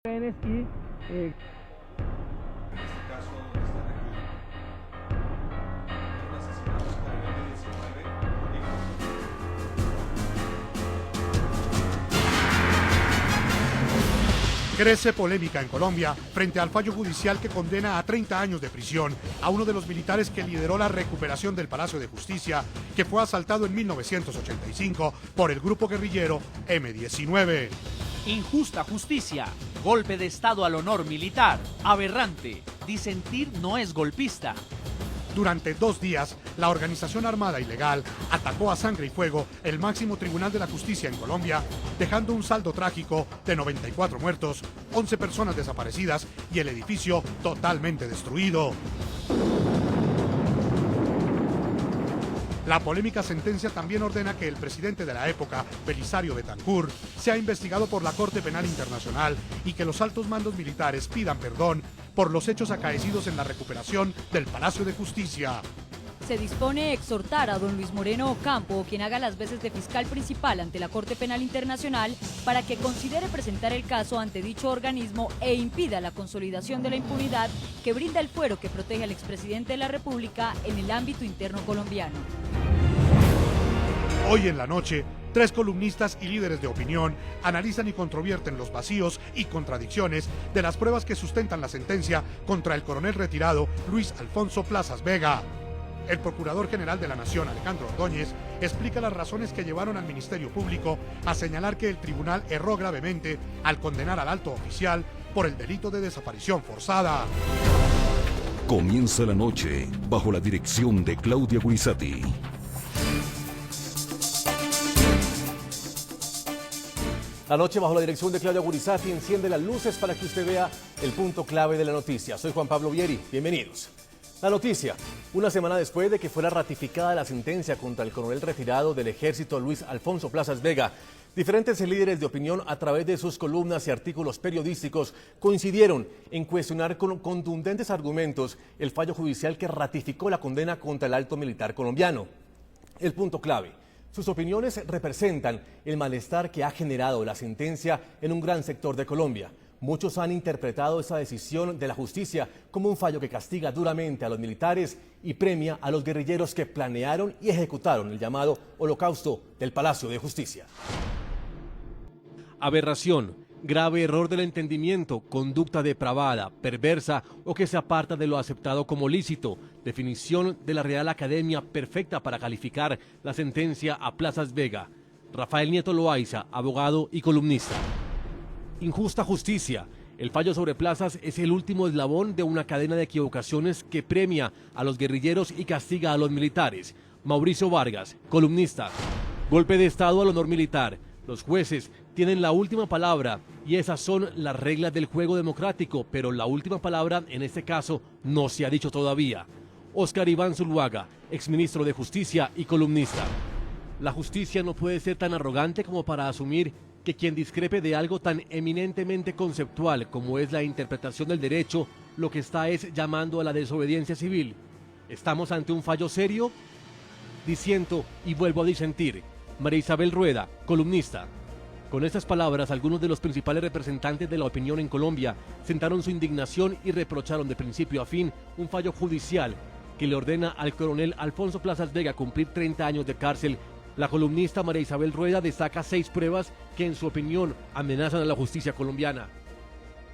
rehenes y En este caso están aquí fueron asesinados por el M-19 Crece polémica en Colombia frente al fallo judicial que condena a 30 años de prisión a uno de los militares que lideró la recuperación del Palacio de Justicia, que fue asaltado en 1985 por el grupo guerrillero M-19. Injusta justicia, golpe de Estado al honor militar, aberrante, disentir no es golpista. Durante 2 días, la organización armada ilegal atacó a sangre y fuego el máximo tribunal de la justicia en Colombia, dejando un saldo trágico de 94 muertos, 11 personas desaparecidas y el edificio totalmente destruido. La polémica sentencia también ordena que el presidente de la época, Belisario Betancur, sea investigado por la Corte Penal Internacional y que los altos mandos militares pidan perdón por los hechos acaecidos en la recuperación del Palacio de Justicia. Se dispone a exhortar a don Luis Moreno Ocampo, quien haga las veces de fiscal principal ante la Corte Penal Internacional, para que considere presentar el caso ante dicho organismo e impida la consolidación de la impunidad que brinda el fuero que protege al expresidente de la República en el ámbito interno colombiano. Hoy en la noche, 3 columnistas y líderes de opinión analizan y controvierten los vacíos y contradicciones de las pruebas que sustentan la sentencia contra el coronel retirado Luis Alfonso Plazas Vega. El Procurador General de la Nación, Alejandro Ordóñez, explica las razones que llevaron al Ministerio Público a señalar que el tribunal erró gravemente al condenar al alto oficial por el delito de desaparición forzada. Comienza la noche bajo la dirección de Claudia Gurizati. La noche bajo la dirección de Claudia Gurizati enciende las luces para que usted vea el punto clave de la noticia. Soy Juan Pablo Vieri, bienvenidos. La noticia, una semana después de que fuera ratificada la sentencia contra el coronel retirado del ejército Luis Alfonso Plazas Vega, diferentes líderes de opinión a través de sus columnas y artículos periodísticos coincidieron en cuestionar con contundentes argumentos el fallo judicial que ratificó la condena contra el alto militar colombiano. El punto clave. Sus opiniones representan el malestar que ha generado la sentencia en un gran sector de Colombia. Muchos han interpretado esa decisión de la justicia como un fallo que castiga duramente a los militares y premia a los guerrilleros que planearon y ejecutaron el llamado Holocausto del Palacio de Justicia. Aberración, grave error del entendimiento, conducta depravada, perversa o que se aparta de lo aceptado como lícito. Definición de la Real Academia perfecta para calificar la sentencia a Plazas Vega. Rafael Nieto Loaiza, abogado y columnista. Injusta justicia. El fallo sobre Plazas es el último eslabón de una cadena de equivocaciones que premia a los guerrilleros y castiga a los militares. Mauricio Vargas, columnista. Golpe de Estado al honor militar. Los jueces tienen la última palabra y esas son las reglas del juego democrático, pero la última palabra en este caso no se ha dicho todavía. Óscar Iván Zuluaga, exministro de Justicia y columnista. La justicia no puede ser tan arrogante como para asumir que quien discrepe de algo tan eminentemente conceptual como es la interpretación del derecho, lo que está es llamando a la desobediencia civil. ¿Estamos ante un fallo serio? Disiento y vuelvo a disentir. María Isabel Rueda, columnista. Con estas palabras, algunos de los principales representantes de la opinión en Colombia sentaron su indignación y reprocharon de principio a fin un fallo judicial que le ordena al coronel Alfonso Plazas Vega cumplir 30 años de cárcel. La columnista María Isabel Rueda destaca 6 pruebas que en su opinión amenazan a la justicia colombiana.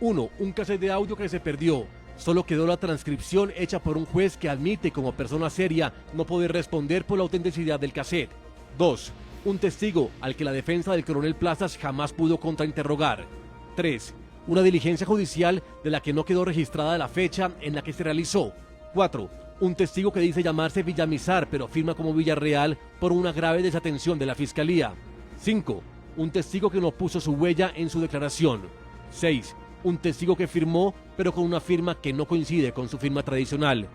1. Un cassette de audio que se perdió. Solo quedó la transcripción hecha por un juez que admite como persona seria no poder responder por la autenticidad del cassette. 2. Un testigo al que la defensa del coronel Plazas jamás pudo contrainterrogar. 3. Una diligencia judicial de la que no quedó registrada la fecha en la que se realizó. 4. Un testigo que dice llamarse Villamizar pero firma como Villarreal por una grave desatención de la Fiscalía. 5. Un testigo que no puso su huella en su declaración. 6. Un testigo que firmó pero con una firma que no coincide con su firma tradicional.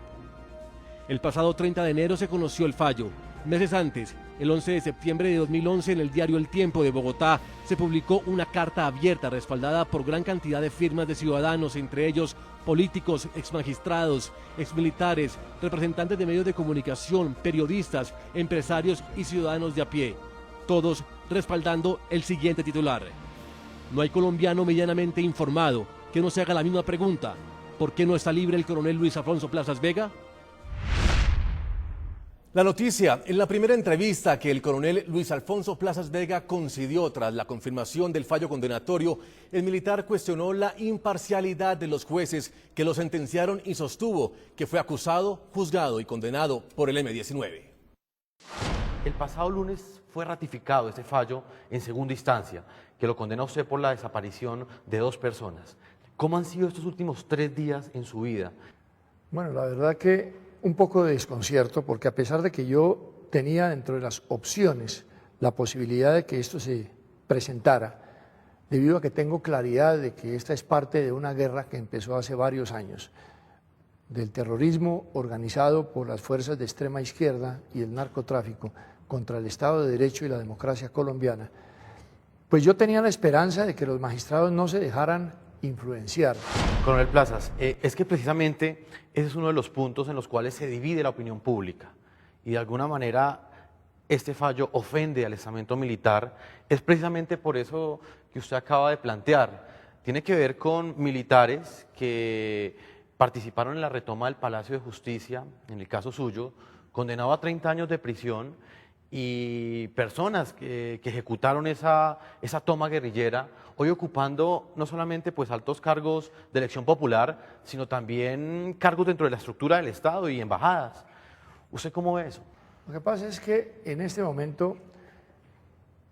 El pasado 30 de enero se conoció el fallo. Meses antes, el 11 de septiembre de 2011, en el diario El Tiempo de Bogotá, se publicó una carta abierta respaldada por gran cantidad de firmas de ciudadanos, entre ellos políticos, exmagistrados, exmilitares, representantes de medios de comunicación, periodistas, empresarios y ciudadanos de a pie, todos respaldando el siguiente titular. No hay colombiano medianamente informado que no se haga la misma pregunta. ¿Por qué no está libre el coronel Luis Alfonso Plazas Vega? La noticia, en la primera entrevista que el coronel Luis Alfonso Plazas Vega concedió tras la confirmación del fallo condenatorio, el militar cuestionó la imparcialidad de los jueces que lo sentenciaron y sostuvo que fue acusado, juzgado y condenado por el M-19. El pasado lunes fue ratificado este fallo en segunda instancia, que lo condena a usted por la desaparición de 2 personas. ¿Cómo han sido estos últimos 3 días en su vida? Bueno, la verdad que un poco de desconcierto, porque a pesar de que yo tenía dentro de las opciones la posibilidad de que esto se presentara, debido a que tengo claridad de que esta es parte de una guerra que empezó hace varios años, del terrorismo organizado por las fuerzas de extrema izquierda y el narcotráfico contra el Estado de Derecho y la democracia colombiana, pues yo tenía la esperanza de que los magistrados no se dejaran influenciar. Coronel Plazas, es que precisamente ese es uno de los puntos en los cuales se divide la opinión pública y de alguna manera este fallo ofende al estamento militar. Es precisamente por eso que usted acaba de plantear. Tiene que ver con militares que participaron en la retoma del Palacio de Justicia, en el caso suyo, condenado a 30 años de prisión, y personas que ejecutaron esa toma guerrillera, hoy ocupando no solamente pues altos cargos de elección popular, sino también cargos dentro de la estructura del Estado y embajadas. ¿Usted cómo ve eso? Lo que pasa es que en este momento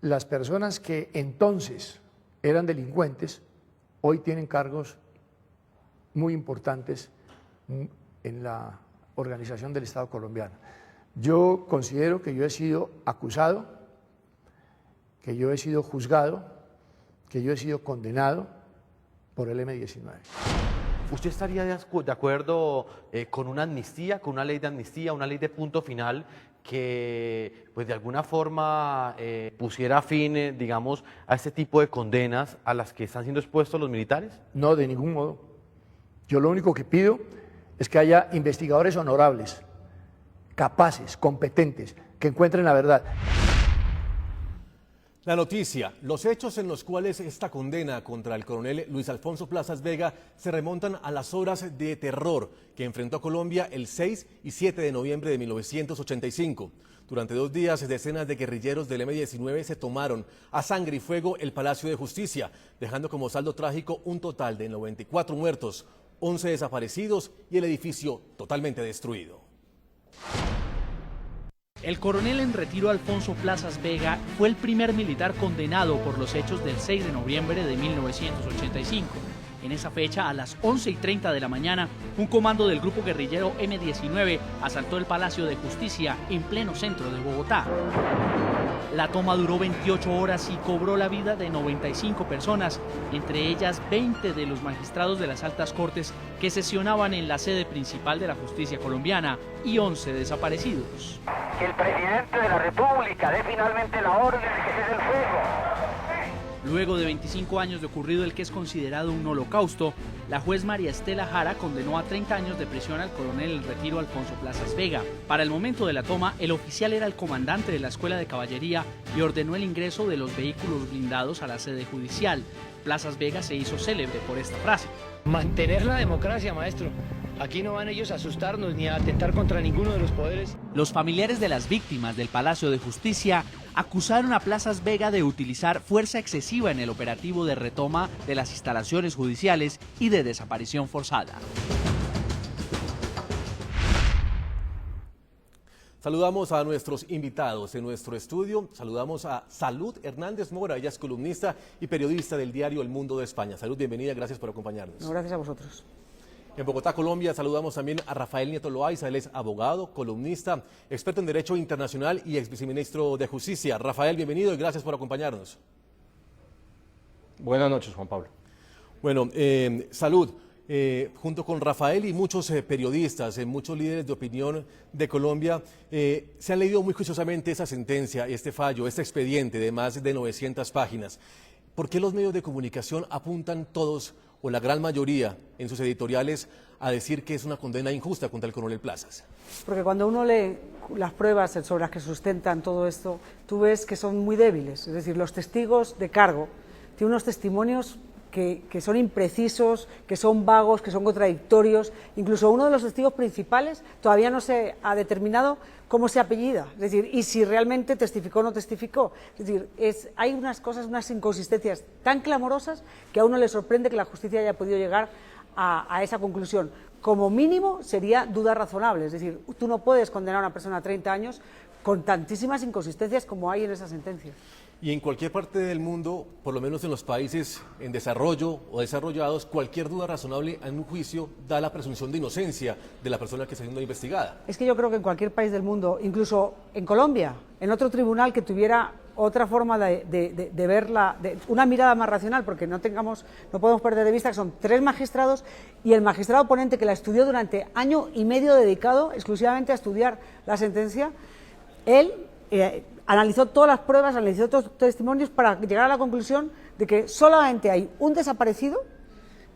las personas que entonces eran delincuentes, hoy tienen cargos muy importantes en la organización del Estado colombiano. Yo considero que yo he sido acusado, que yo he sido juzgado, que yo he sido condenado por el M-19. ¿Usted estaría de acuerdo con una amnistía, con una ley de amnistía, una ley de punto final que pues de alguna forma pusiera fin, digamos, a este tipo de condenas a las que están siendo expuestos los militares? No, de ningún modo. Yo lo único que pido es que haya investigadores honorables, capaces, competentes, que encuentren la verdad. La noticia, los hechos en los cuales esta condena contra el coronel Luis Alfonso Plazas Vega se remontan a las horas de terror que enfrentó Colombia el 6 y 7 de noviembre de 1985. Durante 2 días, decenas de guerrilleros del M-19 se tomaron a sangre y fuego el Palacio de Justicia, dejando como saldo trágico un total de 94 muertos, 11 desaparecidos y el edificio totalmente destruido. El coronel en retiro Alfonso Plazas Vega fue el primer militar condenado por los hechos del 6 de noviembre de 1985. En esa fecha, a las 11:30 de la mañana, un comando del grupo guerrillero M-19 asaltó el Palacio de Justicia en pleno centro de Bogotá. La toma duró 28 horas y cobró la vida de 95 personas, entre ellas 20 de los magistrados de las altas cortes que sesionaban en la sede principal de la justicia colombiana y 11 desaparecidos. Que el presidente de la República dé finalmente la orden de que cese el fuego. Luego de 25 años de ocurrido el que es considerado un holocausto, la juez María Estela Jara condenó a 30 años de prisión al coronel en retiro Alfonso Plazas Vega. Para el momento de la toma, el oficial era el comandante de la Escuela de Caballería y ordenó el ingreso de los vehículos blindados a la sede judicial. Plazas Vega se hizo célebre por esta frase. Mantener la democracia, maestro. Aquí no van ellos a asustarnos ni a atentar contra ninguno de los poderes. Los familiares de las víctimas del Palacio de Justicia acusaron a Plazas Vega de utilizar fuerza excesiva en el operativo de retoma de las instalaciones judiciales y de desaparición forzada. Saludamos a nuestros invitados en nuestro estudio. Saludamos a Salud Hernández Mora, ella es columnista y periodista del diario El Mundo de España. Salud, bienvenida, gracias por acompañarnos. No, gracias a vosotros. En Bogotá, Colombia, saludamos también a Rafael Nieto Loaiza, él es abogado, columnista, experto en Derecho Internacional y ex viceministro de Justicia. Rafael, bienvenido y gracias por acompañarnos. Buenas noches, Juan Pablo. Bueno, Salud, junto con Rafael y muchos periodistas, muchos líderes de opinión de Colombia, se han leído muy juiciosamente esa sentencia, este fallo, este expediente de más de 900 páginas. ¿Por qué los medios de comunicación apuntan todos o la gran mayoría en sus editoriales a decir que es una condena injusta contra el coronel Plazas? Porque cuando uno lee las pruebas sobre las que sustentan todo esto, tú ves que son muy débiles. Es decir, los testigos de cargo tiene unos testimonios que son imprecisos, que son vagos, que son contradictorios. Incluso uno de los testigos principales todavía no se ha determinado cómo se apellida, es decir, y si realmente testificó o no testificó. Es decir, hay unas cosas, unas inconsistencias tan clamorosas que a uno le sorprende que la justicia haya podido llegar a esa conclusión. Como mínimo sería duda razonable, es decir, tú no puedes condenar a una persona a 30 años con tantísimas inconsistencias como hay en esa sentencia. Y en cualquier parte del mundo, por lo menos en los países en desarrollo o desarrollados, cualquier duda razonable en un juicio da la presunción de inocencia de la persona que está siendo investigada. Es que yo creo que en cualquier país del mundo, incluso en Colombia, en otro tribunal que tuviera otra forma de verla, una mirada más racional, porque no podemos perder de vista que son 3 magistrados y el magistrado ponente que la estudió durante año y medio dedicado exclusivamente a estudiar la sentencia, él analizó todas las pruebas, analizó todos los testimonios para llegar a la conclusión de que solamente hay un desaparecido,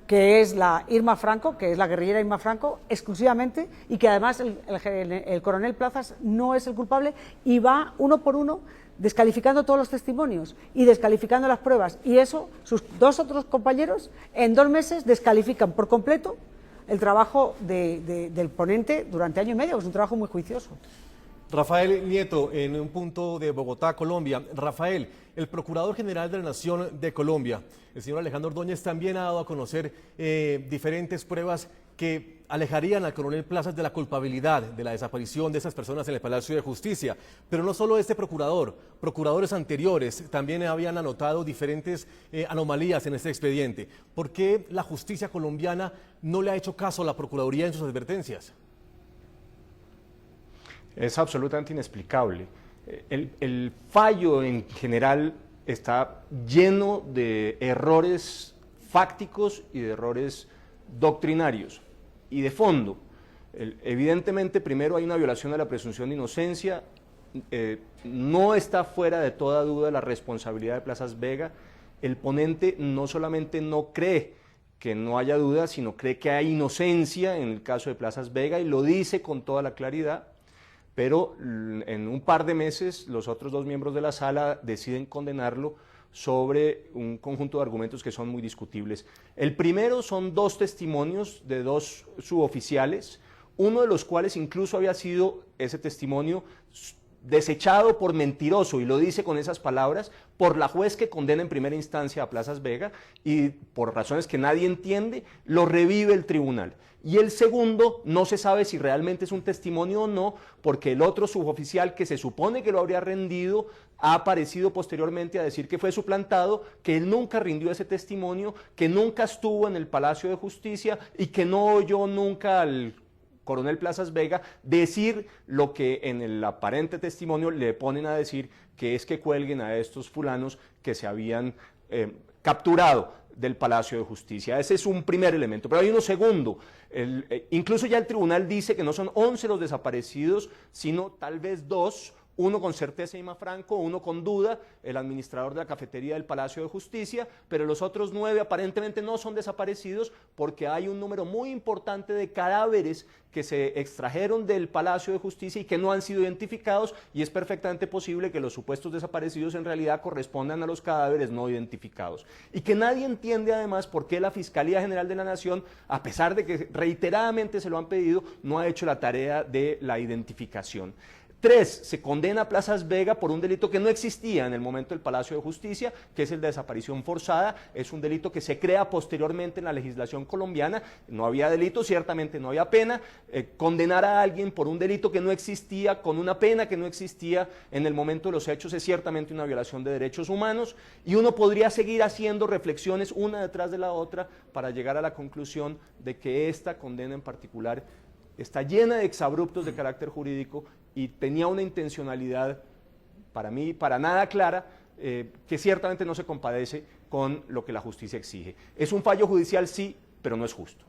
que es la Irma Franco, que es la guerrillera Irma Franco, exclusivamente, y que además el coronel Plazas no es el culpable, y va uno por uno descalificando todos los testimonios y descalificando las pruebas, y eso, sus 2 otros compañeros, en 2 meses descalifican por completo el trabajo del ponente durante año y medio, que es un trabajo muy juicioso. Rafael Nieto, en un punto de Bogotá, Colombia. Rafael, el Procurador General de la Nación de Colombia, el señor Alejandro Ordóñez, también ha dado a conocer diferentes pruebas que alejarían al coronel Plazas de la culpabilidad de la desaparición de esas personas en el Palacio de Justicia. Pero no solo este procurador, procuradores anteriores también habían anotado diferentes anomalías en este expediente. ¿Por qué la justicia colombiana no le ha hecho caso a la Procuraduría en sus advertencias? Es absolutamente inexplicable. El fallo en general está lleno de errores fácticos y de errores doctrinarios y de fondo. Evidentemente, primero hay una violación de la presunción de inocencia, no está fuera de toda duda la responsabilidad de Plazas Vega. El ponente no solamente no cree que no haya duda, sino cree que hay inocencia en el caso de Plazas Vega y lo dice con toda la claridad. Pero en un par de meses los otros 2 miembros de la sala deciden condenarlo sobre un conjunto de argumentos que son muy discutibles. El primero son 2 testimonios de 2 suboficiales, uno de los cuales incluso había sido ese testimonio desechado por mentiroso, y lo dice con esas palabras, por la juez que condena en primera instancia a Plazas Vega, y por razones que nadie entiende, lo revive el tribunal. Y el segundo, no se sabe si realmente es un testimonio o no, porque el otro suboficial que se supone que lo habría rendido, ha aparecido posteriormente a decir que fue suplantado, que él nunca rindió ese testimonio, que nunca estuvo en el Palacio de Justicia y que no oyó nunca al coronel Plazas Vega decir lo que en el aparente testimonio le ponen a decir, que es que cuelguen a estos fulanos que se habían capturado del Palacio de Justicia. Ese es un primer elemento, pero hay uno segundo. Incluso ya el tribunal dice que no son 11 los desaparecidos, sino tal vez 2, uno con certeza Irma Franco, uno con duda, el administrador de la cafetería del Palacio de Justicia, pero los otros 9 aparentemente no son desaparecidos porque hay un número muy importante de cadáveres que se extrajeron del Palacio de Justicia y que no han sido identificados, y es perfectamente posible que los supuestos desaparecidos en realidad correspondan a los cadáveres no identificados. Y que nadie entiende además por qué la Fiscalía General de la Nación, a pesar de que reiteradamente se lo han pedido, no ha hecho la tarea de la identificación. 3, se condena a Plazas Vega por un delito que no existía en el momento del Palacio de Justicia, que es el de desaparición forzada. Es un delito que se crea posteriormente en la legislación colombiana. No había delito, ciertamente no había pena. Condenar a alguien por un delito que no existía, con una pena que no existía en el momento de los hechos, es ciertamente una violación de derechos humanos. Y uno podría seguir haciendo reflexiones una detrás de la otra para llegar a la conclusión de que esta condena en particular está llena de exabruptos de carácter jurídico y tenía una intencionalidad, para mí, para nada clara, que ciertamente no se compadece con lo que la justicia exige. Es un fallo judicial, sí, pero no es justo.